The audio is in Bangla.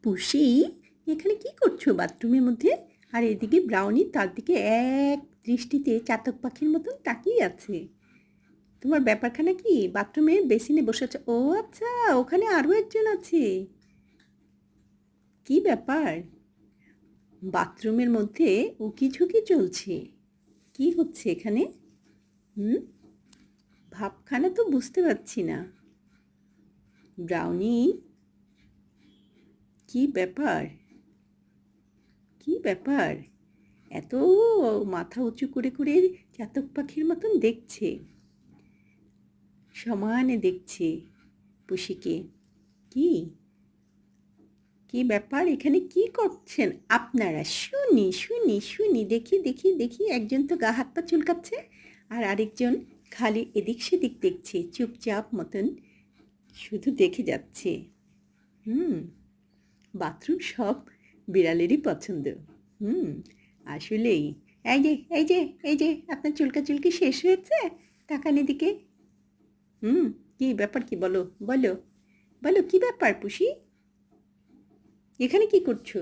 পুষি, এখানে কি করছো বাথরুমের মধ্যে? আর এদিকে ব্রাউনি তার দিকে এক দৃষ্টিতে চাতক পাখির মতন তাকিয়ে আছে। তোমার ব্যাপারখানা কি? বাথরুমে বেসিনে বসে আছে? ও আচ্ছা, ওখানে আরও একজন আছে। কি ব্যাপার? বাথরুমের মধ্যে উকিঝুঁকি চলছে। কি হচ্ছে এখানে? হুম, ভাবখানা তো বুঝতে পারছি না। ব্রাউনি, কি ব্যাপার? কি ব্যাপার? এত মাথা উঁচু করে করে চাতক পাখির মতন দেখছে, সমানে দেখছে পুষিকে। কি কি ব্যাপার? এখানে কি করছেন আপনারা? শুনি শুনি শুনি, দেখি দেখি দেখি। একজন তো গা হাত পা চুলকাচ্ছে, আর আরেকজন খালি এদিক সেদিক দেখছে চুপচাপ মতন, শুধু দেখে যাচ্ছে। হুম, বাথরুম সব বিড়ালেরই পছন্দ। হুম, আসলেই। এই যে এই যে এই যে আপনার চুলকাচুলকি শেষ হয়েছে? তাকান এদিকে। হুম, কি ব্যাপার? কি বলো বলো বলো, কি ব্যাপার পুষি? এখানে কি করছো?